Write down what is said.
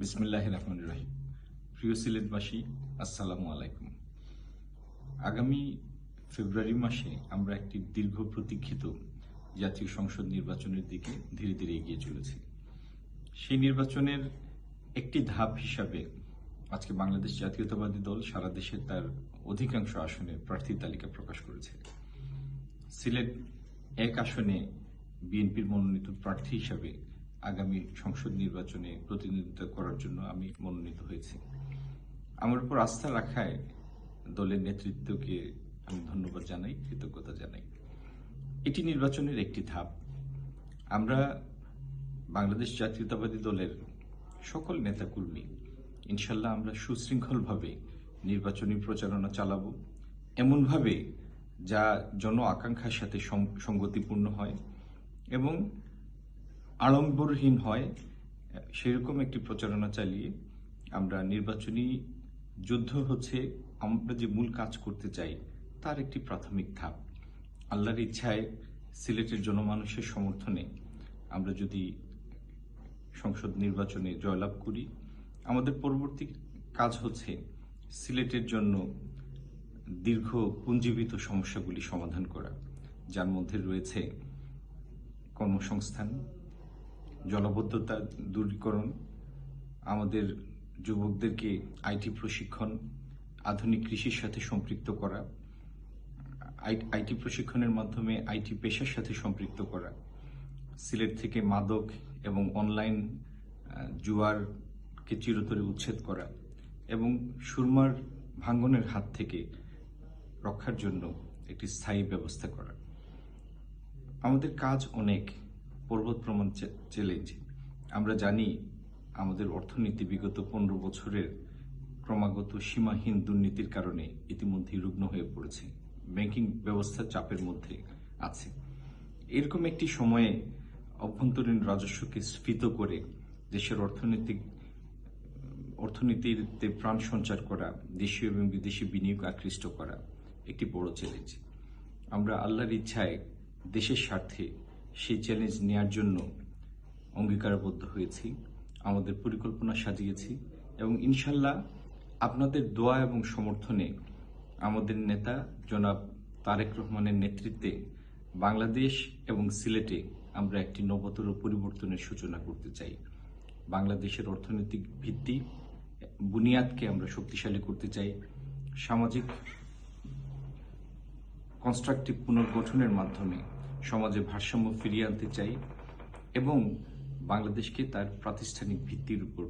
বিসমিল্লাহির রহমানির রহিম। প্রিয় সিলেটবাসী, আসসালামু আলাইকুম। আগামী ফেব্রুয়ারি মাসে আমরা একটি দীর্ঘ প্রতীক্ষিত জাতীয় সংসদ নির্বাচনের দিকে ধীরে ধীরে এগিয়ে চলেছি। সেই নির্বাচনের একটি ধাপ হিসাবে আজকে বাংলাদেশ জাতীয়তাবাদী দল সারা দেশে তার অধিকাংশ আসনে প্রার্থী তালিকা প্রকাশ করেছে। সিলেট এক আসনে বিএনপির মনোনীত প্রার্থী হিসাবে আগামী সংসদ নির্বাচনে প্রতিনিধিত্ব করার জন্য আমি মনোনীত হয়েছি। আমার উপর আস্থা রাখায় দলের নেতৃত্বকে আমি ধন্যবাদ জানাই, কৃতজ্ঞতা জানাই। এটি নির্বাচনের একটি ধাপ। আমরা বাংলাদেশ জাতীয়তাবাদী দলের সকল নেতাকর্মী ইনশাল্লাহ আমরা সুশৃঙ্খলভাবে নির্বাচনী প্রচারণা চালাবো, এমনভাবে যা জন আকাঙ্ক্ষার সাথে সঙ্গতিপূর্ণ হয় এবং আড়ম্বরহীন হয়, সেরকম একটি প্রচারণা চালিয়ে আমরা নির্বাচনী যুদ্ধ হচ্ছে আমরা যে মূল কাজ করতে চাই তার একটি প্রাথমিক ধাপ। আল্লাহর ইচ্ছায় সিলেটের জনমানুষের সমর্থনে আমরা যদি সংসদ নির্বাচনে জয়লাভ করি, আমাদের পরবর্তী কাজ হচ্ছে সিলেটের জন্য দীর্ঘ পুঞ্জীবিত সমস্যাগুলি সমাধান করা, যার মধ্যে রয়েছে কর্মসংস্থান, জলাবদ্ধতা দূরীকরণ, আমাদের যুবকদেরকে আইটি প্রশিক্ষণ, আধুনিক কৃষির সাথে সম্পৃক্ত করা, আইটি প্রশিক্ষণের মাধ্যমে আইটি পেশার সাথে সম্পৃক্ত করা, সিলেট থেকে মাদক এবং অনলাইন জুয়ারকে চিরতরে উচ্ছেদ করা এবং সুরমার ভাঙ্গনের হাত থেকে রক্ষার জন্য একটি স্থায়ী ব্যবস্থা করা। আমাদের কাজ অনেক, পর্বত প্রমাণ চ্যালেঞ্জ। আমরা জানি আমাদের অর্থনীতি বিগত 15 বছরের ক্রমাগত সীমাহীন দুর্নীতির কারণে ইতিমধ্যেই রুগ্ন হয়ে পড়েছে, ব্যাংকিং ব্যবস্থা চাপের মধ্যে আছে। এরকম একটি সময়ে অভ্যন্তরীণ রাজস্বকে স্ফীত করে দেশের অর্থনীতিতে প্রাণ সঞ্চার করা, দেশীয় এবং বিদেশি বিনিয়োগ আকৃষ্ট করা একটি বড় চ্যালেঞ্জ। আমরা আল্লাহর ইচ্ছায় দেশের স্বার্থে সেই চ্যালেঞ্জ নেয়ার জন্য অঙ্গীকারবদ্ধ হয়েছি, আমাদের পরিকল্পনা সাজিয়েছি এবং ইনশাল্লাহ আপনাদের দোয়া এবং সমর্থনে আমাদের নেতা জনাব তারেক রহমানের নেতৃত্বে বাংলাদেশ এবং সিলেটে আমরা একটি নবতর পরিবর্তনের সূচনা করতে চাই। বাংলাদেশের অর্থনৈতিক ভিত্তি বুনিয়াদকে আমরা শক্তিশালী করতে চাই, সামাজিক কনস্ট্রাকটিভ পুনর্গঠনের মাধ্যমে সমাজে ভারসাম্য ফিরিয়ে আনতে চাই এবং বাংলাদেশকে তার প্রাতিষ্ঠানিক ভিত্তির উপর